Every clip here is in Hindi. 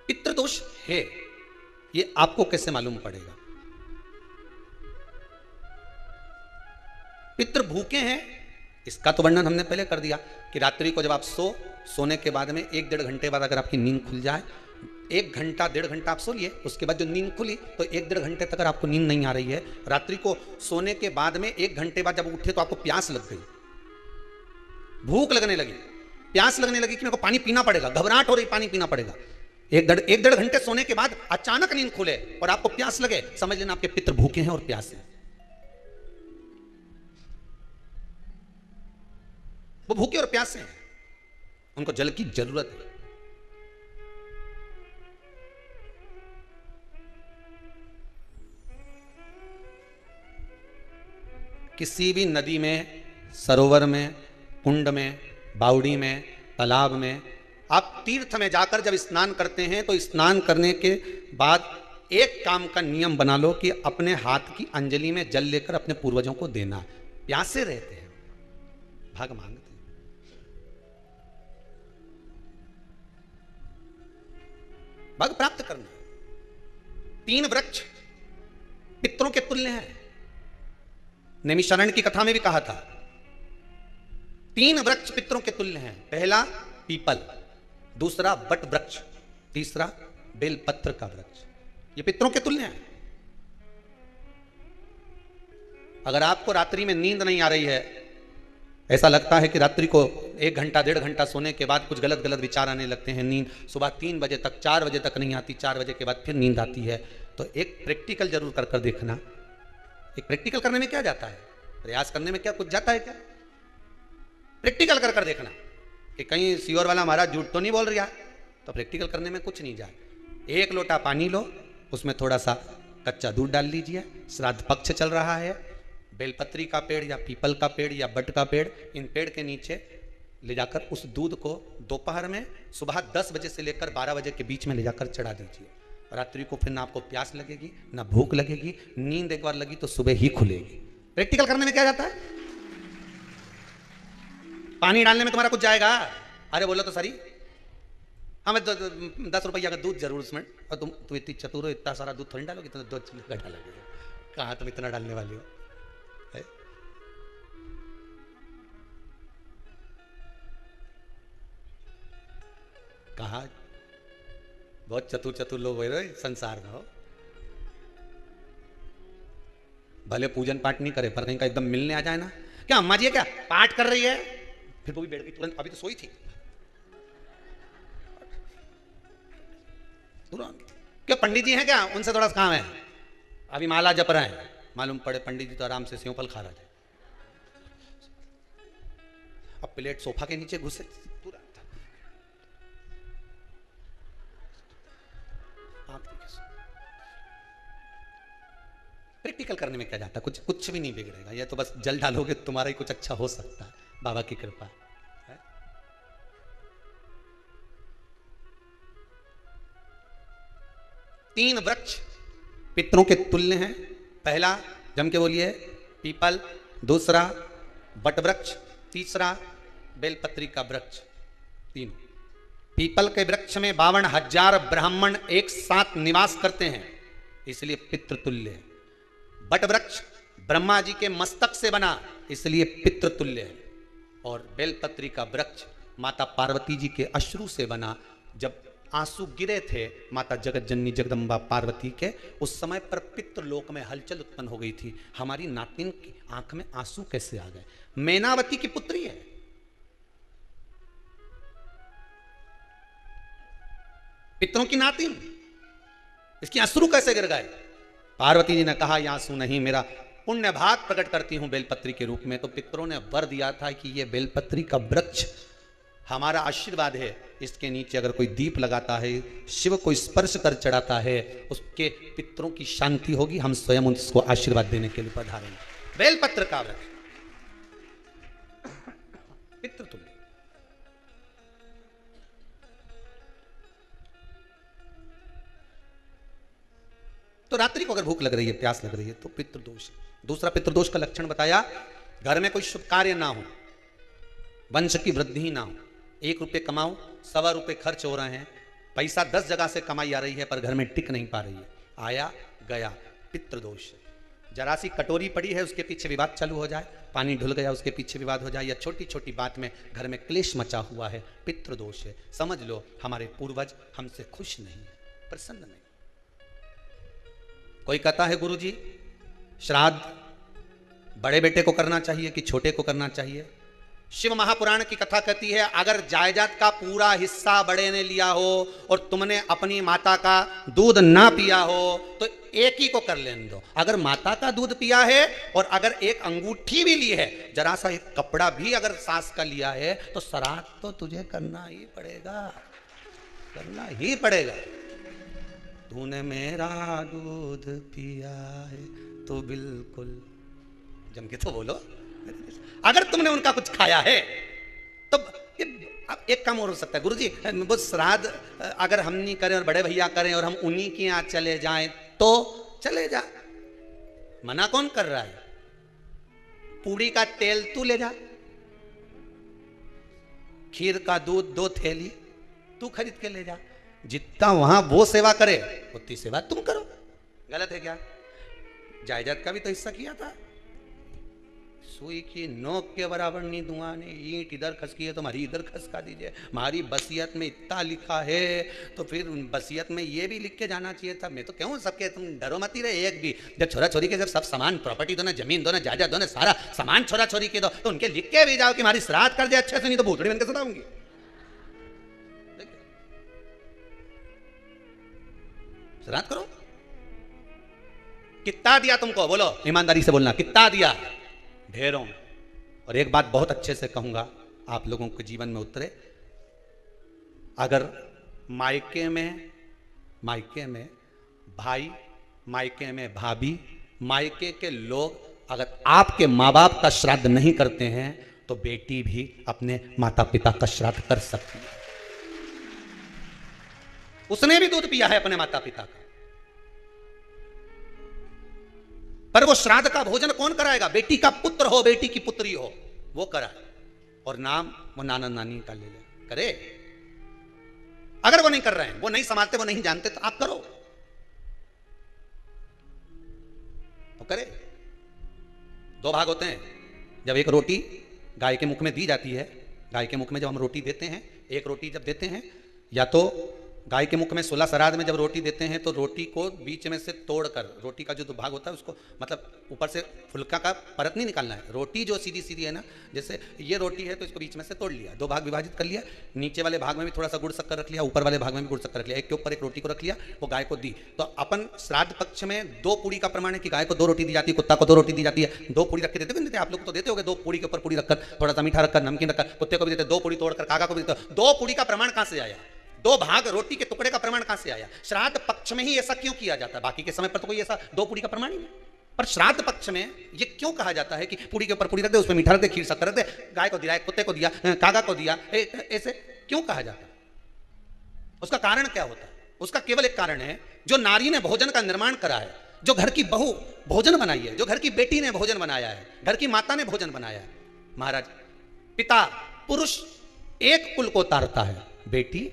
पितृदोष है, ये आपको कैसे मालूम पड़ेगा? पितृ भूखे हैं, इसका तो वर्णन हमने पहले कर दिया कि रात्रि को जब आप सोने के बाद में 1-1.5 घंटे बाद अगर आपकी नींद खुल जाए, 1 घंटा 1.5 घंटा आप सो लिए, उसके बाद जो नींद खुली तो 1-1.5 घंटे तक अगर आपको नींद नहीं आ रही है, रात्रि को सोने के बाद में 1 घंटे बाद जब उठे तो आपको प्यास लग गई, भूख लगने लगी, प्यास लगने लगी कि मेरे को पानी पीना पड़ेगा, घबराहट हो रही, पानी पीना पड़ेगा। 1-1.5 घंटे सोने के बाद अचानक नींद खुले और आपको प्यास लगे, समझ लेना आपके पितृ भूखे हैं और प्यासे हैं। वो भूखे और प्यासे हैं, उनको जल की जरूरत है। किसी भी नदी में, सरोवर में, कुंड में, बावड़ी में, तालाब में, आप तीर्थ में जाकर जब स्नान करते हैं तो स्नान करने के बाद एक काम का नियम बना लो कि अपने हाथ की अंजलि में जल लेकर अपने पूर्वजों को देना। प्यासे रहते हैं, भाग मांगते हैं। भाग प्राप्त करना। 3 वृक्ष पितरों के तुल्य हैं। नैमिषारण्य की कथा में भी कहा था 3 वृक्ष पितरों के तुल्य हैं। पहला पीपल, दूसरा बट वृक्ष, तीसरा बेलपत्र का वृक्ष। ये पितरों के तुल्य हैं। अगर आपको रात्रि में नींद नहीं आ रही है, ऐसा लगता है कि रात्रि को 1 घंटा 1.5 घंटा सोने के बाद कुछ गलत गलत विचार आने लगते हैं, नींद सुबह 3 बजे तक 4 बजे तक नहीं आती, 4 बजे के बाद फिर नींद आती है, तो एक प्रैक्टिकल जरूर कर देखना। एक प्रैक्टिकल करने में क्या जाता है, प्रयास करने में क्या कुछ जाता है क्या? प्रैक्टिकल कर देखना कि कहीं सियोर वाला महाराज झूठ तो नहीं बोल रहा, तो प्रैक्टिकल करने में कुछ नहीं जाए। 1 लोटा पानी लो, उसमें थोड़ा सा कच्चा दूध डाल लीजिए, श्राद्ध पक्ष चल रहा है, बेलपत्री का पेड़ या पीपल का पेड़ या बट का पेड़, इन पेड़ के नीचे ले जाकर उस दूध को दोपहर में सुबह 10 बजे से लेकर 12 बजे के बीच में ले जाकर चढ़ा दीजिए। रात्रि को फिर ना आपको प्यास लगेगी ना भूख लगेगी, नींद एक बार लगी तो सुबह ही खुलेगी। प्रैक्टिकल करने में क्या जाता है? पानी डालने में तुम्हारा कुछ जाएगा? अरे बोलो तो सरी, हमें 10 रुपया का दूध जरूर उसमें, और तुम इतनी चतुर हो, इतना सारा दूध थोड़ी डालोगे, तो 2 घंटा लगेगा। कहाँ तुम इतना डालने वाली हो? कहा बहुत चतुर चतुर लोग हो संसार में हो, भले पूजन पाठ नहीं करे पर कहीं का एकदम मिलने आ जाए ना, क्या अम्मा जी है क्या पाठ कर रही है, फिर वो भी बैठ गई तुरंत, अभी तो सोई थी तुरंत। क्या पंडित जी हैं क्या, उनसे थोड़ा काम है, अभी माला जप रहे हैं, मालूम पड़े पंडित जी तो आराम से सेवफल खा रहे थे। अब प्लेट सोफा के नीचे घुसे तुरंत। प्रैक्टिकल करने में क्या जाता, कुछ भी नहीं बिगड़ेगा, ये तो बस जल डालोगे तुम्हारा ही कुछ अच्छा हो सकता है, बाबा की कृपा है। तीन वृक्ष पितरों के तुल्य हैं। पहला जम के बोलिए पीपल, दूसरा बट वृक्ष, तीसरा बेलपत्री का वृक्ष। तीन पीपल के वृक्ष में 52,000 ब्राह्मण एक साथ निवास करते हैं, इसलिए पितृतुल्य है। बट वृक्ष ब्रह्मा जी के मस्तक से बना, इसलिए पितृतुल्य है। और बेलपत्री का वृक्ष माता पार्वती जी के अश्रु से बना। जब आंसू गिरे थे माता जगत जननी जगदम्बा पार्वती के, उस समय पर पितृलोक में हलचल उत्पन्न हो गई थी। हमारी नातिन की आंख में आंसू कैसे आ गए? मैनावती की पुत्री है, पितरों की नातिन, इसकी अश्रु कैसे गिर गए? पार्वती जी ने कहा ये आंसू नहीं, मेरा पुण्य भाग प्रकट करती हूं बेलपत्री के रूप में। तो पितरों ने वर दिया था कि ये बेलपत्री का वृक्ष हमारा आशीर्वाद है, इसके नीचे अगर कोई दीप लगाता है, शिव को स्पर्श कर चढ़ाता है, उसके पितरों की शांति होगी, हम स्वयं उसको आशीर्वाद देने के लिए पधारेंगे। बेलपत्र का वृक्ष पितृतुल्य। तो रात्रि को अगर भूख लग रही है, प्यास लग रही है, तो पितृदोष है। दूसरा पितृदोष का लक्षण बताया, घर में कोई शुभ कार्य ना हो, वंश की वृद्धि ना हो, 1 रुपये कमाओ 1.25 रुपये खर्च हो रहे हैं, पैसा 10 जगह से कमाई आ रही है पर घर में टिक नहीं पा रही है, आया गया, पितृदोष है। जरा सी कटोरी पड़ी है उसके पीछे विवाद चालू हो जाए, पानी ढुल गया उसके पीछे विवाद हो जाए, या छोटी छोटी बात में घर में क्लेश मचा हुआ है, पितृदोष है। समझ लो हमारे पूर्वज हमसे खुश नहीं है, प्रसन्न नहीं। कोई कहता है गुरुजी श्राद्ध बड़े बेटे को करना चाहिए कि छोटे को करना चाहिए? शिव महापुराण की कथा कहती है अगर जायदाद का पूरा हिस्सा बड़े ने लिया हो और तुमने अपनी माता का दूध ना पिया हो तो एक ही को कर लेने दो। अगर माता का दूध पिया है और अगर एक अंगूठी भी ली है, जरा सा एक कपड़ा भी अगर सास का लिया है, तो श्राद्ध तो तुझे करना ही पड़ेगा, करना ही पड़ेगा। तूने मेरा दूध पिया है तो बिल्कुल जम के तो बोलो। अगर तुमने उनका कुछ खाया है तो अब एक काम और हो सकता है, गुरुजी वो श्राद्ध अगर हम नहीं करें और बड़े भैया करें और हम उन्हीं के यहाँ चले जाएं तो चले जा, मना कौन कर रहा है? पूड़ी का तेल तू ले जा, खीर का दूध 2 थैली तू खरीद के ले जा, जितना वहां वो सेवा करे उतनी सेवा तुम करो। गलत है क्या? जायदाद का भी तो हिस्सा किया था। सुई की नोक के बराबर नहीं दूंगा ने, ईंट इधर खसकी है तो हमारी इधर खसका दीजिए। हमारी बसियत में इतना लिखा है तो फिर बसियत में ये भी लिख के जाना चाहिए था। मैं तो क्यों सबके, तुम डरो मत ही रहे एक भी। जब छोरा छोरी के जब सब सामान प्रॉपर्टी दो ना, जमीन दो ना, जायदाद दो ना, सारा सामान छोरा छोरी के दो तो उनके लिख के भी जाओ कि हमारी श्राद्ध कर दे अच्छे से, नहीं तो भूतड़ी बन के सताऊंगी। श्राद्ध करो। कितना दिया तुमको? बोलो ईमानदारी से बोलना, कितना दिया? ढेरों। और एक बात बहुत अच्छे से कहूंगा, आप लोगों के जीवन में उतरे। अगर मायके में भाई, मायके में भाभी, मायके के लोग अगर आपके माँ बाप का श्राद्ध नहीं करते हैं तो बेटी भी अपने माता पिता का श्राद्ध कर सकती है। उसने भी दूध पिया है अपने माता पिता का, पर वो श्राद्ध का भोजन कौन कराएगा? बेटी का पुत्र हो, बेटी की पुत्री हो, वो कराए। और नाम वो नाना नानी का ले ले, करे। अगर वो नहीं कर रहे हैं, वो नहीं संभालते, वो नहीं जानते, तो आप करो, तो करे। 2 भाग होते हैं। जब एक रोटी गाय के मुख में दी जाती है, गाय के मुख में जब हम रोटी देते हैं, एक रोटी जब देते हैं, या तो गाय के मुख में 16 श्राद्ध में जब रोटी देते हैं तो रोटी को बीच में से तोड़कर, रोटी का जो भाग होता है उसको, मतलब ऊपर से फुल्का का परत नहीं निकालना है। रोटी जो सीधी सीधी है ना, जैसे ये रोटी है तो इसको बीच में से तोड़ लिया, 2 भाग विभाजित कर लिया, नीचे वाले भाग में भी थोड़ा सा गुड़ शक्कर रख लिया, ऊपर वाले भाग में भी गुड़ शक्कर रख लिया, एक के ऊपर एक रोटी को रख लिया, वो गाय को दी। तो अपन श्राद्ध पक्ष में 2 पूड़ी का प्रमाण है कि गाय को 2 रोटी दी जाती है, कुत्ता को 2 रोटी दी जाती है। 2 पूड़ी रख के देते, आप लोग तो देते होगे, 2 पूड़ी के ऊपर पूड़ी रखकर, थोड़ा सा मीठा रखकर, नमकीन रखकर, कुत्ते को भी देते, 2 पूड़ी तोड़कर काका को भी देते। 2 पूड़ी का प्रमाण कहां से आया? 2 भाग रोटी के टुकड़े का प्रमाण कहां से आया? श्राद्ध पक्ष में ही ऐसा क्यों किया जाता है? बाकी के समय पर तो कोई ऐसा 2 पूड़ी का प्रमाण ही नहीं, पर श्राद्ध पक्ष में ये क्यों कहा जाता है कि पूड़ी के ऊपर पूड़ी रख दे, उसमें मीठा रख दे, खीर शक्कर रख दे, गाय को दिया, कुत्ते को दिया, काका को दिया, ऐसे क्यों कहा जाता है? उसका कारण क्या होता है? उसका केवल एक कारण है, जो नारी ने भोजन का निर्माण करा है, जो घर की बहू भोजन बनाई है, जो घर की बेटी ने भोजन बनाया है, घर की माता ने भोजन बनाया है। महाराज, पिता पुरुष एक कुल को तारता है, बेटी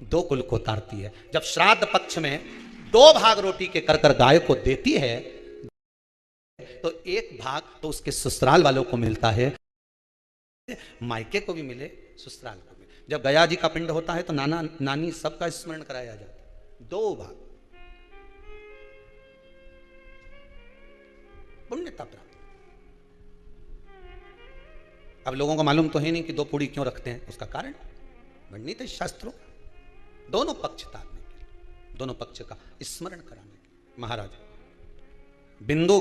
2 कुल को तारती है। जब श्राद्ध पक्ष में 2 भाग रोटी के कर गाय को देती है तो 1 भाग तो उसके ससुराल वालों को मिलता है, मायके को भी मिले, ससुराल को भी। जब गया जी का पिंड होता है तो नाना नानी सबका स्मरण कराया जाता है। 2 भाग पुण्यता प्राप्त। अब लोगों को मालूम तो है नहीं कि 2 पूड़ी क्यों रखते हैं, उसका कारण वर्णित है शास्त्रों, दोनों पक्ष तारने के लिए, दोनों पक्ष का स्मरण कराने के लिए। महाराज, बिंदु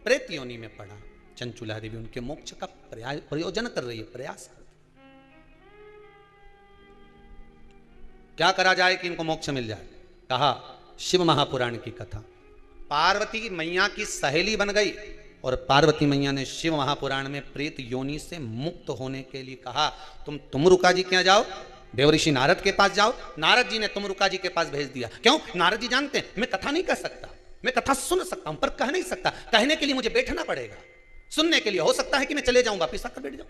प्रेत योनि में पड़ा, चंचुला देवी उनके मोक्ष का प्रयोजन कर रही है, प्रयास कर रही है। क्या करा जाए कि इनको मोक्ष मिल जाए? कहा शिव महापुराण की कथा। पार्वती मैया की सहेली बन गई और पार्वती मैया ने शिव महापुराण में प्रेत योनि से मुक्त होने के लिए कहा, तुम रुका जी क्या जाओ, देवऋषि नारद के पास जाओ। नारद जी ने तुमरुका जी के पास भेज दिया। क्यों? नारद जी जानते हैं मैं कथा नहीं कर सकता, मैं कथा सुन सकता हूं पर कह नहीं सकता, कहने के लिए मुझे बैठना पड़ेगा, सुनने के लिए हो सकता है कि मैं चले जाऊं, वापिस आकर बैठ जाऊं।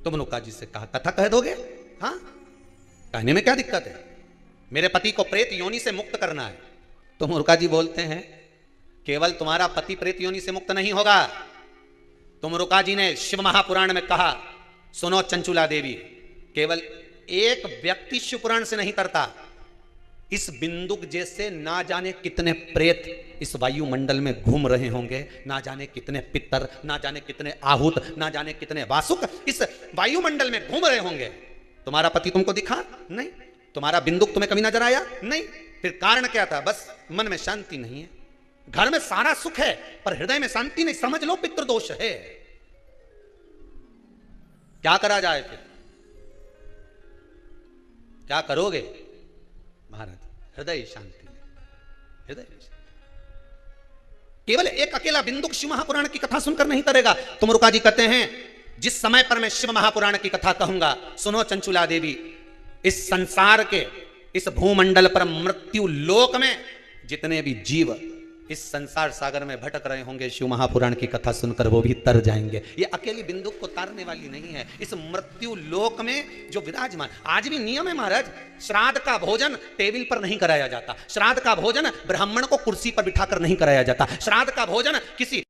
तुम रुका जी से कहा कथा कह दोगे? हाँ, कहने में क्या दिक्कत है? मेरे पति को प्रेत योनि से मुक्त करना है। तुम रुका जी बोलते हैं केवल तुम्हारा पति प्रेत योनि से मुक्त नहीं होगा। तुम रुका जी ने शिव महापुराण में कहा, सुनो चंचुला देवी, केवल एक व्यक्ति शिव पुराण से नहीं तरता, इस बिंदुक जैसे ना जाने कितने प्रेत इस वायुमंडल में घूम रहे होंगे, ना जाने कितने पितर, ना जाने कितने आहूत, ना जाने कितने वासुक इस वायुमंडल में घूम रहे होंगे। तुम्हारा पति तुमको दिखा नहीं, तुम्हारा बिंदुक तुम्हें कभी नजर आया नहीं, फिर कारण क्या था? बस मन में शांति नहीं है। घर में सारा सुख है पर हृदय में शांति नहीं, समझ लो पितृदोष है। क्या करा जाए फिर? क्या करोगे महाराज? हृदय शांति, हृदय शांति। केवल एक अकेला बिंदुक शिव महापुराण की कथा सुनकर नहीं तरेगा। तुम रुका जी कहते हैं जिस समय पर मैं शिव महापुराण की कथा कहूंगा, सुनो चंचुला देवी, इस संसार के इस भूमंडल पर मृत्यु लोक में जितने भी जीव इस संसार सागर में भटक रहे होंगे, शिव महापुराण की कथा सुनकर वो भी तर जाएंगे। ये अकेली बिंदुक को तारने वाली नहीं है। इस मृत्यु लोक में जो विराजमान, आज भी नियम है महाराज, श्राद्ध का भोजन टेबल पर नहीं कराया जाता, श्राद्ध का भोजन ब्राह्मण को कुर्सी पर बिठाकर नहीं कराया जाता, श्राद्ध का भोजन किसी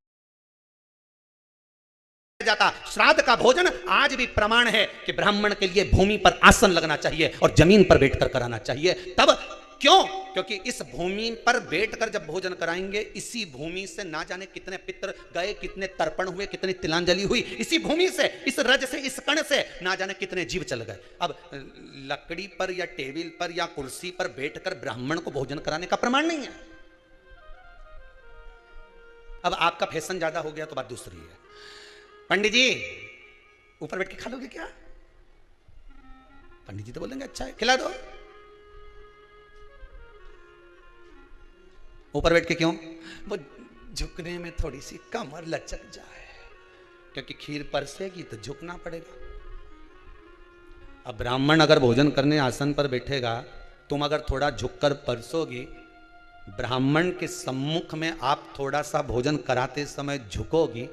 जाता। श्राद्ध का भोजन आज भी प्रमाण है कि ब्राह्मण के लिए भूमि पर आसन लगना चाहिए और जमीन पर बैठकर कराना चाहिए। तब क्यों? क्योंकि इस भूमि पर बैठकर जब भोजन कराएंगे, इसी भूमि से ना जाने कितने पितर गए, कितने तर्पण हुए, कितनी तिलांजलि हुई, इसी भूमि से, इस रज से, इस कण से ना जाने कितने जीव चल गए। अब लकड़ी पर या टेबल पर या कुर्सी पर बैठकर ब्राह्मण को भोजन कराने का प्रमाण नहीं है। अब आपका फैशन ज्यादा हो गया तो बात दूसरी है। पंडित जी ऊपर बैठ के खा लोगे क्या? पंडित जी तो बोलेंगे अच्छा है, खिला दो। ऊपर बैठ के क्यों? वो झुकने में थोड़ी सी कमर लचक जाए, क्योंकि खीर परसेगी तो झुकना पड़ेगा। अब ब्राह्मण अगर भोजन करने आसन पर बैठेगा, तुम अगर थोड़ा झुककर परसोगी, ब्राह्मण के सम्मुख में आप थोड़ा सा भोजन कराते समय झुकोगी,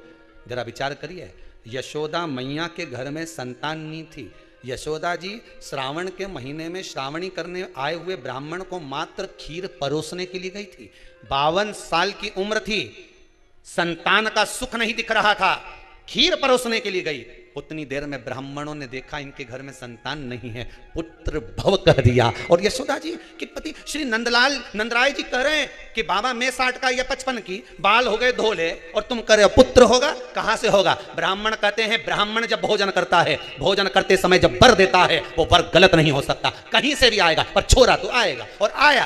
जरा विचार करिए। यशोदा मैया के घर में संतान नहीं थी, यशोदा जी श्रावण के महीने में श्रावणी करने आए हुए ब्राह्मण को मात्र खीर परोसने के लिए गई थी। 52 साल की उम्र थी, संतान का सुख नहीं दिख रहा था, खीर परोसने के लिए गई। उतनी देर में ब्राह्मणों ने देखा इनके घर में संतान नहीं है, पुत्र भव कह दिया। और यशोदा जी के पति श्री नंदराय जी कह रहे हैं कि बाबा मैं 60 का या 55 की, बाल हो गए धोले, और तुम कह रहे हो पुत्र होगा, कहां से होगा? ब्राह्मण कहते हैं ब्राह्मण जब भोजन करता है, भोजन करते समय जब वर देता है, वो वर गलत नहीं हो सकता, कहीं से भी आएगा, पर छोरा तो आएगा। और आया,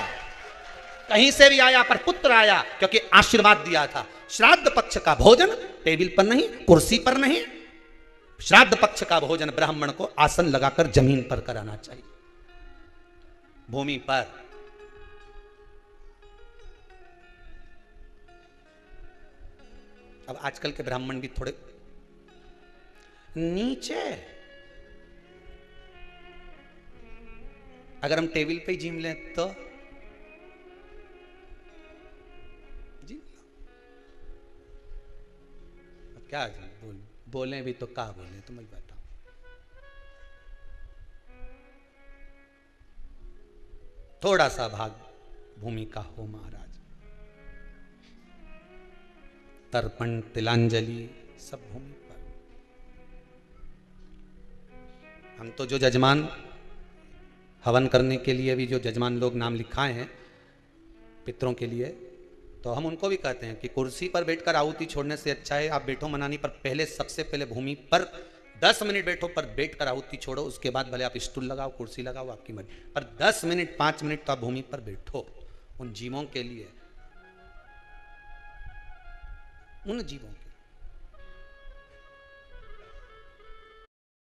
कहीं से भी आया, पर पुत्र आया, क्योंकि आशीर्वाद दिया था। श्राद्ध पक्ष का भोजन टेबल पर नहीं, कुर्सी पर नहीं, श्राद्ध पक्ष का भोजन ब्राह्मण को आसन लगाकर जमीन पर कराना चाहिए, भूमि पर। अब आजकल के ब्राह्मण भी थोड़े नीचे, अगर हम टेबल पे ही जिम लें तो क्या बोले भी तो क्या बोले, तुम बताओ। थोड़ा सा भाग भूमि का हो महाराज, तर्पण तिलांजलि सब भूमि पर। हम तो जो जजमान हवन करने के लिए भी जो जजमान लोग नाम लिखाए हैं पितरों के लिए, तो हम उनको भी कहते हैं कि कुर्सी पर बैठकर आहुति छोड़ने से अच्छा है आप बैठो मनानी पर, पहले सबसे पहले भूमि पर 10 मिनट बैठो, पर बैठकर आहुति छोड़ो, उसके बाद भले आप स्टूल लगाओ, कुर्सी लगाओ, आपकी मर्जी, पर 10 मिनट 5 मिनट तो आप भूमि पर बैठो, उन जीवों के लिए, उन जीवों के